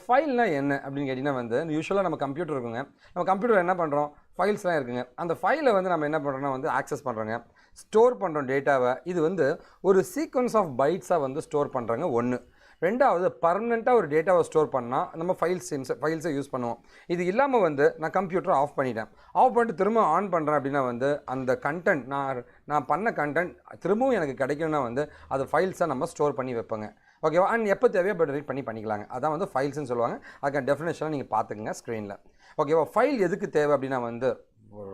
ஃபைல்னா என்ன அப்படின்னு கேட்டிங்கன்னா வந்து யூஸ்வலாக நம்ம கம்ப்யூட்டர் இருக்குங்க. நம்ம கம்ப்யூட்டர் என்ன பண்ணுறோம், ஃபைல்ஸ்லாம் இருக்குங்க. அந்த ஃபைலை வந்து நம்ம என்ன பண்ணுறோம்னா வந்து ஆக்சஸ் பண்ணுறோங்க, ஸ்டோர் பண்ணுறோம் டேட்டாவை. இது வந்து ஒரு சீக்வன்ஸ் ஆஃப் பைட்ஸாக வந்து ஸ்டோர் பண்ணுறாங்க ஒன்று. ரெண்டாவது பர்மனெண்ட்டாக ஒரு டேட்டாவை ஸ்டோர் பண்ணால் நம்ம ஃபைல்ஸை யூஸ் பண்ணுவோம். இது இல்லாமல் வந்து நான் கம்ப்யூட்டரை ஆஃப் பண்ணிட்டேன், ஆஃப் பண்ணிட்டு திரும்ப ஆன் பண்ணுறேன் அப்படின்னா வந்து அந்த கண்டென்ட் நான் பண்ண கண்டென்ட் திரும்பவும் எனக்கு கிடைக்கணும்னா வந்து அது ஃபைல்ஸை நம்ம ஸ்டோர் பண்ணி வைப்போங்க. ஓகேவா? அண்ட் எப்போ தேவையோ பட் ரீட் பண்ணிக்கலாங்க. அதான் வந்து ஃபைல்ஸ்ன்னு சொல்லுவாங்க. அதுக்கான டெஃபினேஷனாக நீங்கள் பார்த்துக்குங்க ஸ்க்ரீனில். ஓகேவா? ஃபைல் எதுக்கு தேவை அப்படின்னா வந்து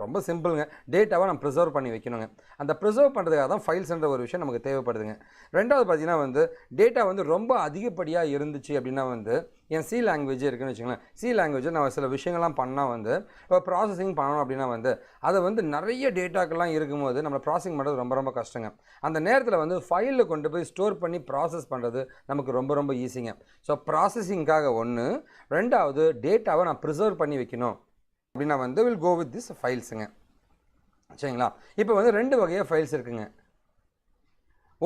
ரொம்ப சிம்பிளுங்க. டேட்டாவை நம்ம ப்ரிசர்வ் பண்ணி வைக்கணுங்க. அந்த ப்ரிசர்வ் பண்ணுறதுக்காக தான் ஃபைல்ஸ்ன்ற ஒரு விஷயம் நமக்கு தேவைப்படுதுங்க. ரெண்டாவது பார்த்தீங்கன்னா வந்து டேட்டா வந்து ரொம்ப அதிகப்படியாக இருந்துச்சு அப்படின்னா வந்து என் சி லாங்குவேஜ் இருக்குன்னு வச்சுங்களேன். சி லாங்குவேஜில் நான் சில விஷயங்கள்லாம் பண்ணால் வந்து இப்போ ப்ராசஸிங் பண்ணணும் அப்படின்னா வந்து அதை வந்து நிறைய டேட்டாக்கெல்லாம் இருக்கும்போது நம்மளை ப்ராசஸிங் பண்ணுறது ரொம்ப ரொம்ப கஷ்டங்க. அந்த நேரத்தில் வந்து ஃபைலில் கொண்டு போய் ஸ்டோர் பண்ணி ப்ராசஸ் பண்ணுறது நமக்கு ரொம்ப ரொம்ப ஈஸிங்க. ஸோ ப்ராசஸிங்காக ஒன்று. ரெண்டாவது டேட்டாவை நான் ப்ரிசர்வ் பண்ணி வைக்கணும் அப்படின்னா வந்து வில் கோ வித் திஸ் ஃபைல்ஸுங்க. சரிங்களா? இப்போ வந்து ரெண்டு வகையாக ஃபைல்ஸ் இருக்குங்க.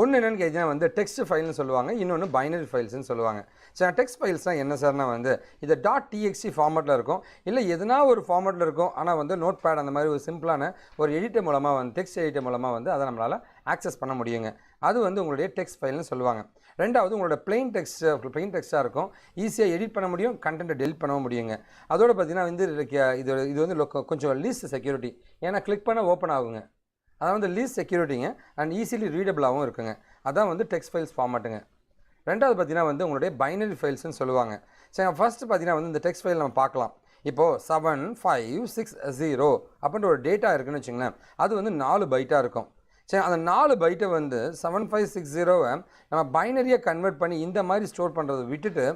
ஒன்று என்னென்னு கேட்டிங்கன்னா வந்து டெக்ஸ்ட் ஃபைல்னு சொல்லுவாங்க, இன்னொன்று பைனரி ஃபைல்ஸ்னு சொல்லுவாங்க. சரி, டெக்ஸ்ட் ஃபைல்ஸ்னால் என்ன சார்னா வந்து இது .txt ஃபார்மேட்டில் இருக்கும், இல்லை எதுனா ஒரு ஃபார்மேட்டில் இருக்கும். ஆனால் வந்து நோட் பேட் அந்த மாதிரி ஒரு சிம்பிளான ஒரு எடிட்டர் மூலமாக வந்து டெக்ஸ்ட் எடிட்டர் மூலமாக வந்து அதை நம்மளால் ஆக்சஸ் பண்ண முடியுங்க. அது வந்து உங்களுடைய டெக்ஸ்ட் ஃபைல்னு சொல்லுவாங்க. ரெண்டாவது உங்களோட பிளெயின் டெக்ஸ்ட்டாக இருக்கும், ஈஸியாக எடிட் பண்ண முடியும், கண்டென்ட்டை டெலிட் பண்ணவும் முடியுங்க. அதோடு பார்த்தீங்கன்னா வந்து இது வந்து கொஞ்சம் லீஸ்ட் செக்யூரிட்டி, ஏன்னா கிளிக் பண்ண ஓப்பன் ஆகுங்க. அதான் வந்து லீஸ்ட் செக்யூரிட்டிங்க அண்ட் ஈஸிலி ரீடபிளாகவும் இருக்குங்க. அதான் வந்து டெக்ஸ்ட் ஃபைல்ஸ் ஃபார்மேட்டுங்க. ரெண்டாவது பார்த்தீங்கன்னா வந்து உங்களுடைய பைனரி ஃபைல்ஸ்னு சொல்லுவாங்க. சரி, ஃபஸ்ட்டு பார்த்தீங்கன்னா வந்து இந்த டெக்ஸ்ட் ஃபைல் நம்ம பார்க்கலாம். இப்போது 7560 அப்படின்ற ஒரு டேட்டா இருக்குன்னு வச்சுங்களேன். அது வந்து 4 பைட்டாக இருக்கும். சரி, அந்த 4 பைட்டை வந்து 7560வை நம்ம பைனரியாக கன்வெர்ட் பண்ணி இந்த மாதிரி ஸ்டோர் பண்ணுறதை விட்டுட்டு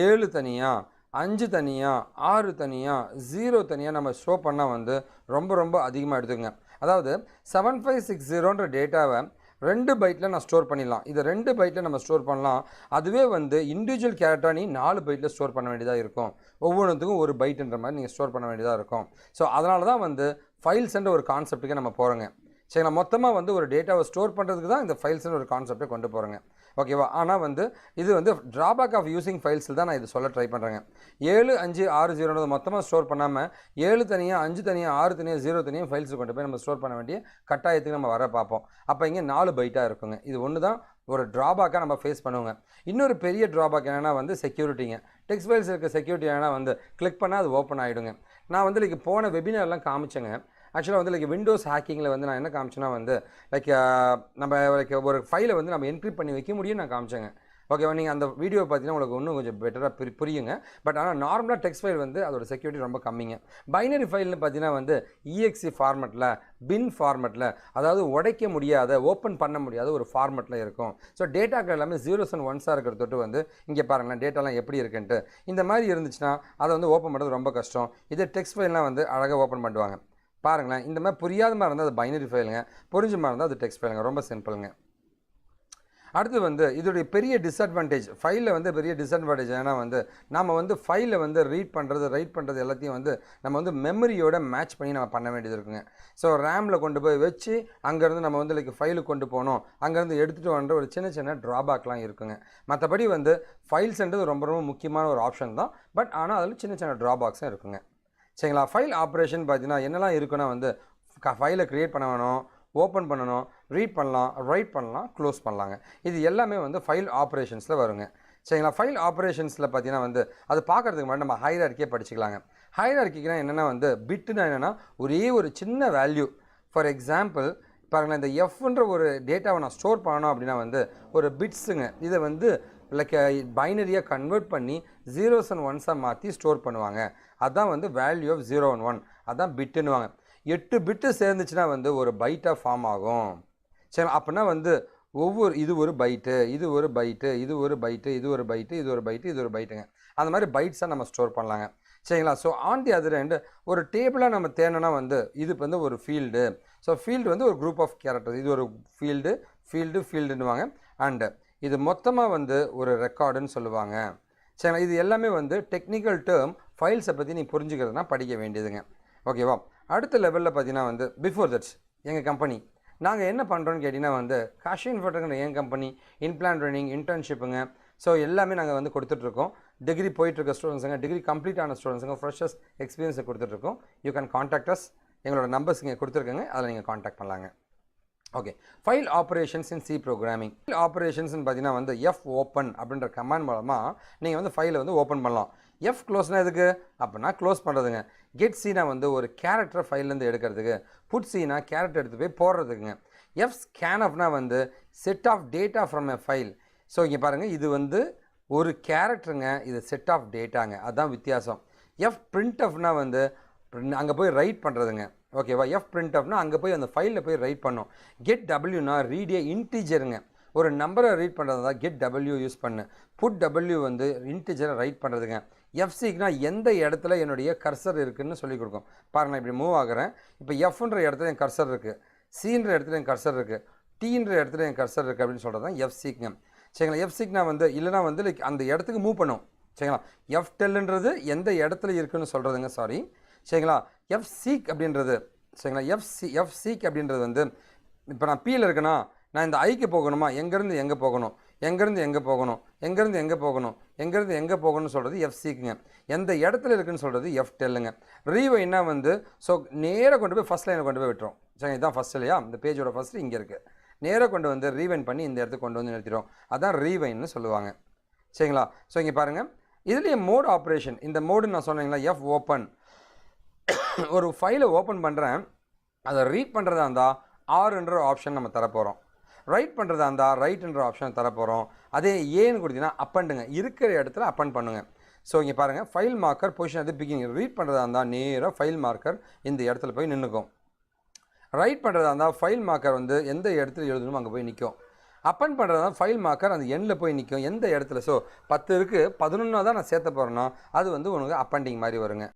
7 தனியாக, 5 தனியாக, 6 தனியாக, 0 தனியாக நம்ம ஸ்டோர் பண்ணால் வந்து ரொம்ப ரொம்ப அதிகமாக எடுத்துக்கங்க. அதாவது 7560ன்ற டேட்டாவை 2 பைட்டில் நான் ஸ்டோர் பண்ணிடலாம். இதை 2 பைட்டில் நம்ம ஸ்டோர் பண்ணலாம். அதுவே வந்து இண்டிவிஜுவல் கேரக்டராக நீ 4 பைட்டில் ஸ்டோர் பண்ண வேண்டியதாக இருக்கும். ஒவ்வொன்றுத்துக்கும் ஒரு பைட்டுன்ற மாதிரி நீங்கள் ஸ்டோர் பண்ண வேண்டியதாக இருக்கும். ஸோ அதனால தான் வந்து ஃபைல்ஸ்ன்ற ஒரு கான்செப்ட்டுக்கு நம்ம போகிறோங்க. சரி, நான் மொத்தமாக வந்து ஒரு டேட்டாவை ஸ்டோர் பண்ணுறதுக்கு தான் இந்த ஃபைல்ஸ்னு ஒரு கான்செப்டை கொண்டு போகிறேங்க. ஓகேவா? ஆனால் வந்து இது வந்து ட்ராபேக் ஆஃப் யூசிங் ஃபைல்ஸில் தான் நான் இது சொல்ல ட்ரை பண்ணுறேங்க. 7 5 6 0 மொத்தமாக ஸ்டோர் பண்ணாமல் 7 தனியாக, 5 தனியாக, 6 தனியாக, 0 தனியாக ஃபைல்ஸ் கொண்டு போய் நம்ம ஸ்டோர் பண்ண வேண்டிய கட்டாயத்துக்கு நம்ம வர பார்ப்போம். அப்போ இங்கே 4 பைட்டாக இருக்குங்க. இது ஒன்று தான் ஒரு ட்ராபேக்காக நம்ம ஃபேஸ் பண்ணுவோங்க. இன்னொரு பெரிய ட்ராபேக் என்னென்னா வந்து செக்யூரிட்டிங்க. டெக்ஸ்ட் ஃபைல்ஸ் இருக்க செக்யூரிட்டி என்னென்னா வந்து கிளிக் பண்ணால் அது ஓப்பன் ஆகிடுங்க. நான் வந்து லைக் போன வெபினார்லாம் காமிச்சேங்க. ஆக்சுவலாக வந்து லைக் விண்டோஸ் ஹேக்கிங்கில் வந்து நான் என்ன காமிச்சேன்னா வந்து நம்ம ஒரு ஃபைலை வந்து நம்ம என்க்ரிப்ட் பண்ணி வைக்க முடியும்னு நான் காமிச்சேங்க. ஓகேவா? நீங்கள் அந்த வீடியோ பார்த்தீங்கன்னா உங்களுக்கு இன்னும் கொஞ்சம் பெட்டராக புரியுங்க. பட் ஆனால் நார்மலாக டெக்ஸ்ட் ஃபைல் வந்து அதோட செக்யூரிட்டி ரொம்ப கம்மிங்க. பைனரி ஃபைல்னு பார்த்தீங்கன்னா வந்து EXE ஃபார்மெட்டில், பின் ஃபார்மெட்டில், அதாவது உடைக்க முடியாத, ஓப்பன் பண்ண முடியாத ஒரு ஃபார்மெட்டில் இருக்கும். ஸோ டேட்டாக்கள் எல்லாமே 0s and 1s இருக்கிற தொட்டு வந்து இங்கே பாருங்களேன் டேட்டாலாம் எப்படி இருக்குன்ட்டு. இந்த மாதிரி இருந்துச்சுன்னா அதை வந்து ஓப்பன் பண்ணுறது ரொம்ப கஷ்டம். இதே டெக்ஸ்ட் ஃபைல்லாம் வந்து அழகாக ஓப்பன் பண்ணுவாங்க. பாருங்களேன், இந்த மாதிரி புரியாத மாதிரி இருந்தால் அது பைனரி ஃபைலுங்க, புரிஞ்ச மாதிரி இருந்தால் அது டெக்ஸ்ட் ஃபைலுங்க. ரொம்ப சிம்பிளுங்க. அடுத்து வந்து இதோடைய பெரிய டிஸ்அட்வான்டேஜ், ஃபைலில் வந்து பெரிய டிஸ்அட்வான்டேஜ் ஏன்னா வந்து நம்ம வந்து ஃபைலில் வந்து ரீட் பண்ணுறது, ரைட் பண்ணுறது எல்லாத்தையும் வந்து நம்ம வந்து மெமரியோட மேட்ச் பண்ணி நம்ம பண்ண வேண்டியது இருக்குங்க. ஸோ ரேமில் கொண்டு போய் வச்சு அங்கேருந்து நம்ம வந்து லைக் ஃபைலுக்கு கொண்டு போகணும், அங்கேருந்து எடுத்துகிட்டு வர ஒரு சின்ன சின்ன ட்ராபேக்லாம் இருக்குங்க. மற்றபடி வந்து ஃபைல்ஸ்ன்றது ரொம்ப ரொம்ப முக்கியமான ஒரு ஆப்ஷன் தான். பட் ஆனால் அதில் சின்ன சின்ன ட்ராபேக்ஸும் இருக்குங்க. சரிங்களா? ஃபைல் ஆப்ரேஷன் பார்த்தீங்கன்னா என்னெல்லாம் இருக்குன்னா வந்து ஃபைலை க்ரியேட் பண்ண வேணும், ஓப்பன் பண்ணணும், ரீட் பண்ணலாம், ரைட் பண்ணலாம், க்ளோஸ் பண்ணலாங்க. இது எல்லாமே வந்து ஃபைல் ஆப்ரேஷன்ஸில் வருங்க. சரிங்களா? ஃபைல் ஆப்ரேஷன்ஸில் பார்த்தீங்கன்னா வந்து அது பார்க்குறதுக்கு முன்னாடி நம்ம ஹைரார்க்கியே படிச்சுக்கலாங்க. ஹைரார்க்கினா என்னென்னா வந்து பிட்டுனா என்னென்னா ஒரே ஒரு சின்ன வேல்யூ. ஃபார் எக்ஸாம்பிள் பாருங்களேன், இந்த எஃப்ன்ற ஒரு டேட்டாவை நான் ஸ்டோர் பண்ணணும் அப்படின்னா வந்து ஒரு பிட்ஸுங்க. இதை வந்து லைக் பைனரியாக கன்வெர்ட் பண்ணி 0s and 1s மாற்றி ஸ்டோர் பண்ணுவாங்க. அதுதான் வந்து வேல்யூ ஆஃப் 0 and 1, அதுதான் பிட்டுன்னுவாங்க. 8 பிட்டு சேர்ந்துச்சுன்னா வந்து ஒரு பைட்டாக ஃபார்ம் ஆகும். சரி, அப்படின்னா வந்து இது ஒரு பைட்டு, இது ஒரு பைட்டு, இது ஒரு பைட்டு, இது ஒரு பைட்டு, இது ஒரு பைட்டு, இது ஒரு பைட்டுங்க. அந்த மாதிரி பைட்ஸாக நம்ம ஸ்டோர் பண்ணலாங்க. சரிங்களா? So on the other end ஒரு டேபிளாக நம்ம தேடணும்னா வந்து இது வந்து ஒரு ஃபீல்டு. ஸோ ஃபீல்டு வந்து ஒரு குரூப் ஆஃப் கேரக்டர்ஸ். இது ஒரு ஃபீல்டுன்னுவாங்க. அண்டு இது மொத்தமாக வந்து ஒரு ரெக்கார்டுன்னு சொல்லுவாங்க. சரிங்களா? இது எல்லாமே வந்து டெக்னிக்கல் டேர்ம். ஃபைல்ஸை பற்றி நீ புரிஞ்சுக்கிறதுனா படிக்க வேண்டியதுங்க. ஓகேவா? அடுத்த லெவலில் பார்த்தீங்கன்னா வந்து பிஃபோர் தட்ஸ் எங்கள் கம்பெனி நாங்கள் என்ன பண்ணுறோன்னு கேட்டிங்கன்னா வந்து காஷின் ஃபோட்டோங்கிற என் கம்பெனி இன்பிளான் ட்ரைனிங், இன்டர்ன்ஷிப்புங்க, ஸோ எல்லாமே நாங்கள் வந்து கொடுத்துட்ருக்கோம். டிகிரி போயிட்டுருக்க ஸ்டூடெண்ட்ஸுங்க, டிகிரி கம்ப்ளீட் ஆன ஸ்டூடெண்ட்ஸுங்க, ஃப்ரெஷர்ஸ் எக்ஸ்பீரியன்ஸை கொடுத்துட்ருக்கோம். You can contact us. எங்களோட நம்பர்ஸ் இங்கே கொடுத்துருக்கங்க, அதில் நீங்கள் காண்டாக்ட் பண்ணலாங்க. ஓகே, ஃபைல் ஆப்ரேஷன்ஸ் இன் சி ப்ரோக்ராமிங். ஃபைல் ஆப்ரேஷன்ஸ்னு பார்த்தீங்கன்னா வந்து எஃப் ஓப்பன் அப்படின்ற கமாண்ட் மூலமாக நீங்கள் வந்து ஃபைலை வந்து ஓப்பன் பண்ணலாம். எஃப் க்ளோஸ்னால் எதுக்கு அப்படின்னா க்ளோஸ் பண்ணுறதுங்க. கெட் சீனா வந்து ஒரு கேரக்டரை ஃபைல்லேருந்து எடுக்கிறதுக்கு, புட் சீனா கேரக்டர் எடுத்து போய் போடுறதுக்குங்க. எஃப் ஸ்கேன்ஃப்னா வந்து set of data from a file. So இங்கே பாருங்கள், இது வந்து ஒரு கேரக்டருங்க, இது செட் ஆஃப் டேட்டாங்க, அதுதான் வித்தியாசம். எஃப் பிரிண்ட்எஃப்னா வந்து அங்கே போய் ரைட் பண்ணுறதுங்க. ஓகேவா? எஃப் பிரிண்ட்எஃப்னா அங்கே போய் அந்த ஃபைலில் போய் ரைட் பண்ணும். கெட் டபிள்யூனா ரீட் ஏ இன்டிஜருங்க, ஒரு நம்பரை ரீட் பண்ணுறது தான் கெட் டபிள்யூ யூஸ் பண்ணு. புட் டபிள்யூ வந்து இன்டிஜரை ரைட் பண்ணுறதுங்க. fseekனா எந்த இடத்துல என்னுடைய கர்சர் இருக்குதுன்னு சொல்லி கொடுக்கும். பாருங்கள், நான் இப்படி மூவ் ஆகிறேன். இப்போ எஃப்ன்ற இடத்துல என் கர்சர் இருக்குது, சின்ற இடத்துல என் கர்சர் இருக்குது, டீன்ற இடத்துல என் கர்சர் இருக்குது அப்படின்னு சொல்கிறது தான் fseekங்க. சரிங்களா? fseekனா வந்து இல்லைனா வந்து லைக் அந்த இடத்துக்கு மூவ் பண்ணும். சரிங்களா? ftellன்றது எந்த இடத்துல இருக்குதுன்னு சொல்கிறதுங்க, சாரி. சரிங்களா? fseek அப்படின்றது, சரிங்களா, fseek அப்படின்றது வந்து இப்போ நான் பீயில் இருக்கேன்னா நான் இந்த ஐக்கு போகணுமா, எங்கேருந்து எங்கே போகணும், எங்கேருந்து எங்கே போகணும், எங்கேருந்து எங்கே போகணும், எங்கேருந்து எங்கே போகணும்னு சொல்கிறது fseekங்க. எந்த இடத்துல இருக்குதுன்னு சொல்கிறது ftellங்க. ரீவைன்னா வந்து ஸோ நேராக கொண்டு போய் ஃபஸ்ட் லைனை கொண்டு போய் விட்டுரும். சரிங்க, இதுதான் ஃபஸ்ட் இல்லையா, இந்த பேஜோட ஃபஸ்ட்டு இங்கே இருக்குது. நேராக கொண்டு வந்து ரீவைன் பண்ணி இந்த இடத்துக்கு கொண்டு வந்து நிறுத்திடும். அதான் ரீவைன்னு சொல்லுவாங்க. சரிங்களா? ஸோ இங்கே பாருங்கள், இதுலேயே மோட் ஆப்ரேஷன், இந்த மோடுன்னு நான் சொன்னீங்களா, எஃப் ஓப்பன். ஒரு ஃபைலை ஓப்பன் பண்ணுறேன், அதை ரீட் பண்ணுறதா இருந்தால் ஆர்ன்ற ஆப்ஷன் நம்ம தரப்போகிறோம். ரைட் பண்ணுறதா இருந்தால் ரைட்ன்ற ஆப்ஷன் தரப்போகிறோம். அதே ஏன்னு கொடுத்தீங்கன்னா அப்பண்டுங்க, இருக்கிற இடத்துல அப்பண்ட் பண்ணுங்க. ஸோ இங்கே பாருங்கள், ஃபைல் மார்க்கர் பொசிஷன் அது பிகினிங். ரீட் பண்ணுறதா இருந்தால் நேராக ஃபைல் மார்க்கர் இந்த இடத்துல போய் நின்றுக்கும். ரைட் பண்ணுறதா இருந்தால் ஃபைல் மார்க்கர் வந்து எந்த இடத்துல எழுதணுமோ அங்கே போய் நிற்கும். அப்பன் பண்ணுறதா ஃபைல் மார்க்கர் அந்த எண்ணில் போய் நிற்கும், எந்த இடத்துல. ஸோ 10 இருக்குது, 11 தான் நான் சேர்த்த போகிறேன்னா அது வந்து உனக்கு அப்பண்டிங் மாதிரி வருங்க.